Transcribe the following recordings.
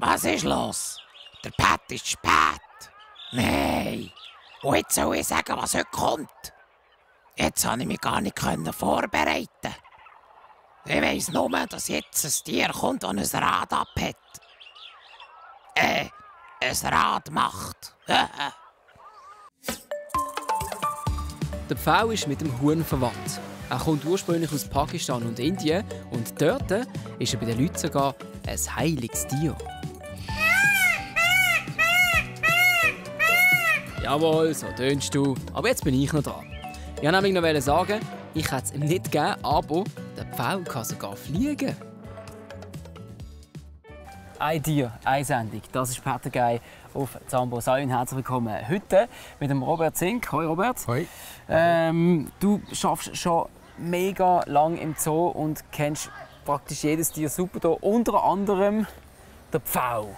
Was ist los? Der Pat ist spät. Nein. Und jetzt soll ich sagen, was heute kommt. Jetzt konnte ich mich gar nicht vorbereiten. Ich weiss nur, dass jetzt ein Tier kommt, das ein Rad abhat. Ein Rad macht. Der Pfau ist mit dem Huhn verwandt. Er kommt ursprünglich aus Pakistan und Indien und dort ist er bei den Leuten sogar ein heiliges Tier. Jawohl, so tönst du. Aber jetzt bin ich noch dran. Ich wollte nämlich noch sagen, ich hätte es ihm nicht gegeben, aber der Pfau kann sogar fliegen. Ein Tier, eine Sendung. Das ist Patergei auf Zambo. Sei und herzlich willkommen. Heute mit dem Robert Zink. Hoi Robert. Hoi. Du arbeitest schon mega lang im Zoo und kennst praktisch jedes Tier super hier, unter anderem der Pfau.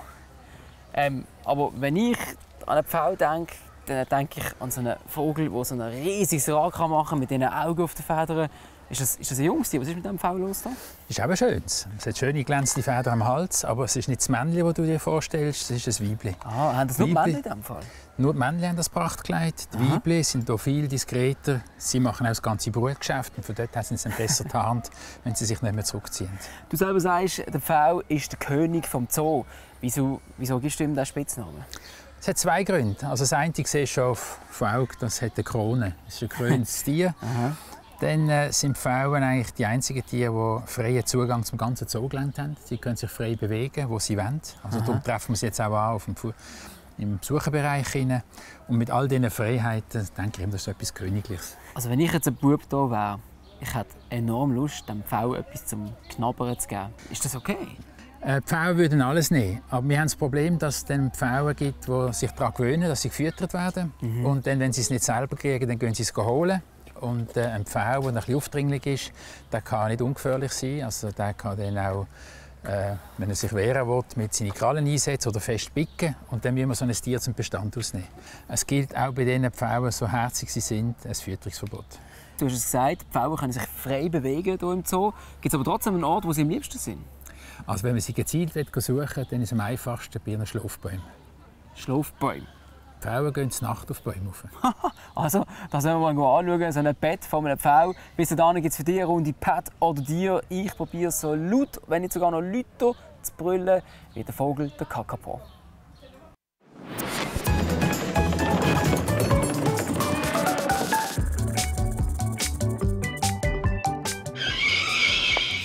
Aber wenn ich an einen Pfau denke, dann denke ich an so einen Vogel, der so ein riesiges Rad machen kann mit diesen Augen auf den Federn. Ist das ein junges Tier? Was ist mit diesem Pfau los? Da? Das ist eben schön. Es hat schöne glänzende Federn am Hals, aber es ist nicht das Männchen, das du dir vorstellst, es ist ein Weibchen. Ah, haben das nur die Männchen in diesem Fall? Nur die Männchen haben das Prachtkleid. Die Weibchen sind hier viel diskreter. Sie machen auch das ganze Brutgeschäft und von dort haben sie es dann besser die Hand, wenn sie sich nicht mehr zurückziehen. Du selber sagst, der Pfau ist der König vom Zoo. Wieso gibst du ihm diesen Spitznamen? Es hat zwei Gründe. Also das eine siehst du schon auf Auge, das hat eine Krone. Das ist ein kröntes Tier. Dann sind Pfauen eigentlich die einzigen Tiere, die freien Zugang zum ganzen Zoogelände haben. Sie können sich frei bewegen, wo sie wollen. Also darum treffen wir sie jetzt auch an im Besucherbereich. Und mit all diesen Freiheiten denke ich, das ist etwas Königliches. Also wenn ich jetzt ein Bub hier wäre, ich hätte enorm Lust, dem Pfau etwas zum Knabbern zu geben. Ist das okay? Die Pfauen würden alles nehmen. Aber wir haben das Problem, dass es dann Pfauen gibt, die sich daran gewöhnen, dass sie gefüttert werden. Und dann, wenn sie es nicht selber kriegen, dann gehen sie es holen. Und ein Pfau, der ein bisschen aufdringlich ist, der kann nicht ungefährlich sein. Also der kann dann auch, wenn er sich wehren will, mit seinen Krallen einsetzen oder fest picken. Und dann müssen wir so ein Tier zum Bestand ausnehmen. Es gilt auch bei diesen Pfauen, so herzig sie sind, ein Fütterungsverbot. Du hast es gesagt, die Pfauen können sich frei bewegen hier im Zoo. Gibt es aber trotzdem einen Ort, wo sie am liebsten sind? Also wenn man sie gezielt suchen will, dann ist es am einfachsten bei einem Schlafbaum. Schlafbäume? Die Pfauen gehen zur Nacht auf Bäume rauf. Also, das wollen wir mal anschauen. So ein Bett von einem Pfau. Bis dahin gibt es für dich eine Runde Pet oder Tier. Ich probiere es so laut, wenn nicht sogar noch lauter, zu brüllen, wie der Vogel, der Kakapo.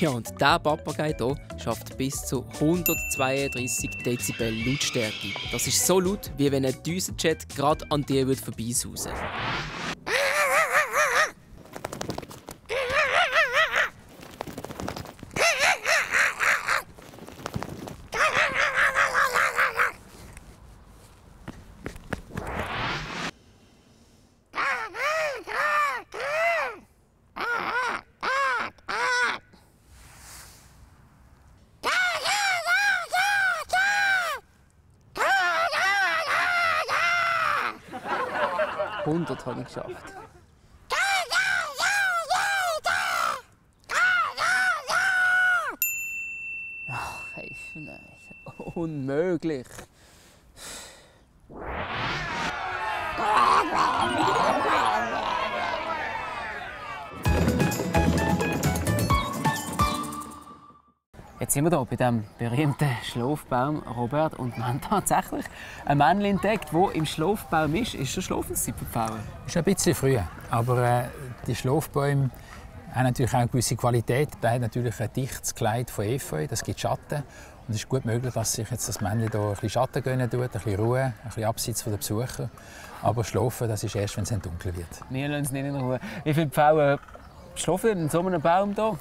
Ja, und dieser Papagei hier schafft bis zu 132 Dezibel Lautstärke. Das ist so laut, wie wenn ein Düsenjet gerade an dir vorbeisausen würde. Das habe ich geschafft. Ach, hey, nein. Unmöglich. Jetzt sind wir hier bei diesem berühmten Schlafbaum, Robert, und wir haben tatsächlich ein Männchen entdeckt, das im Schlafbaum ist. Ist das Schlafenszeit für die Pfauen? Das ist ein bisschen früh, aber die Schlafbäume haben natürlich auch eine gewisse Qualität. Der hat natürlich ein dichtes Kleid von Efeu, das gibt Schatten. Und es ist gut möglich, dass sich jetzt das Männchen hier ein bisschen Schatten gönnen tut, ein bisschen Ruhe, ein bisschen Abseits von den Besuchern. Aber schlafen, das ist erst, wenn es dunkel wird. Wir lassen es nicht in Ruhe. Wie viele Pfauen schlafen in so einem Baum hier?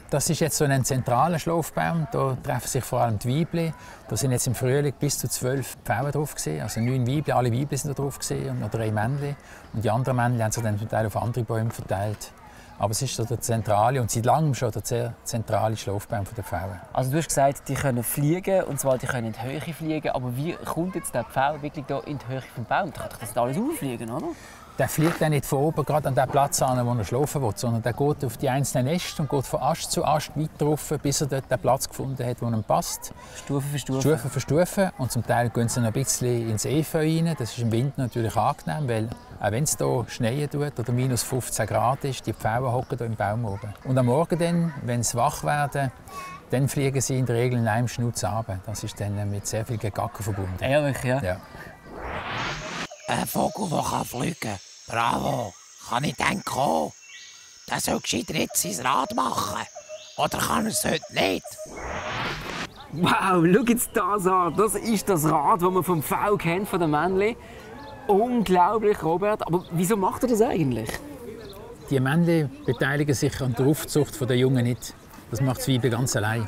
Das ist jetzt so ein zentraler Schlafbaum. Da treffen sich vor allem die Weibchen. Da sind jetzt im Frühling bis zu 12 Pfauen drauf gewesen. Also 9 Weibchen, alle Weibchen sind da drauf gewesen und noch 3 Männchen. Und die anderen Männchen haben sich dann zum Teil auf andere Bäume verteilt. Aber es ist so der zentrale und seit langem schon der sehr zentrale Schlafbaum der Pfauen. Also du hast gesagt, die können fliegen, und zwar die können in die Höhe fliegen. Aber wie kommt jetzt der Pfau wirklich da in die Höhe vom Baum? Da kann doch das alles auffliegen, oder? Der fliegt dann nicht von oben gerade an den Platz an, wo er schlafen will, sondern der geht auf die einzelnen Äste und geht von Ast zu Ast weiter rauf, bis er dort den Platz gefunden hat, der ihm passt. Stufe für Stufe. Stufe für Stufe. Und zum Teil gehen sie noch ein bisschen ins Efeu rein. Das ist im Winter natürlich angenehm, weil auch wenn es hier schneien tut oder minus 15 Grad ist, die Pfauen hocken hier im Baum oben. Und am Morgen dann, wenn sie wach werden, dann fliegen sie in der Regel in einem Schnutz runter. Das ist dann mit sehr viel Gegacker verbunden. Ehrlich, ja? Ja. Ein Vogel, der fliegen kann. Bravo. Kann ich dann kommen? Der soll gescheiter jetzt sein Rad machen. Oder kann er es heute nicht? Wow, schau jetzt das an. Das ist das Rad, das man vom V kennt, von den Männchen. Unglaublich, Robert. Aber wieso macht er das eigentlich? Die Männchen beteiligen sich an der Aufzucht der Jungen nicht. Das macht das Weibchen ganz allein.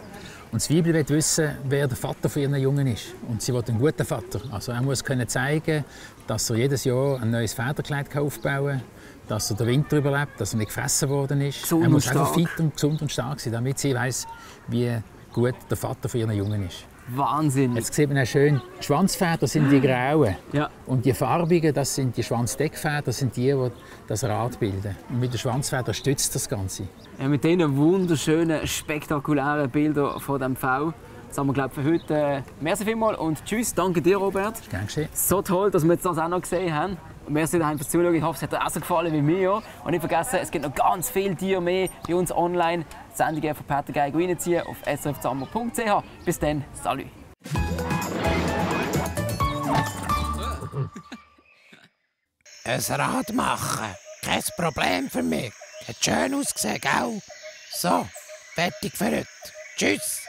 Und das Weibchen will wissen, wer der Vater für ihren Jungen ist. Und sie will einen guten Vater. Also er muss können zeigen, dass er jedes Jahr ein neues Federkleid aufbauen kann, dass er den Winter überlebt, dass er nicht gefressen worden ist. Gesund er muss und einfach stark. fit und gesund und stark sein, damit sie weiss, wie gut der Vater für ihren Jungen ist. Wahnsinn. Jetzt sieht man auch schön, die Schwanzfedern sind die grauen. Ja. Und die farbigen, das sind die Schwanzdeckfedern, sind die das Rad bilden. Und mit den Schwanzfedern stützt das Ganze. Ja, mit diesen wunderschönen, spektakulären Bildern von dem V. Das haben wir, glaube ich, für heute. Merci vielmals und tschüss. Danke dir, Robert. Gern geschehen. So toll, dass wir jetzt das auch noch gesehen haben. Und merci daheim fürs Zuschauen. Ich hoffe, es hat euch auch so gefallen wie mir. Und nicht vergessen, es gibt noch ganz viele Tiere mehr bei uns online. Sendungen von Peter Geiger reinziehen auf srfzammer.ch. Bis dann, salut. Ein Rad machen. Kein Problem für mich. Hat schön ausgesehen, gell? So, fertig für heute. Tschüss.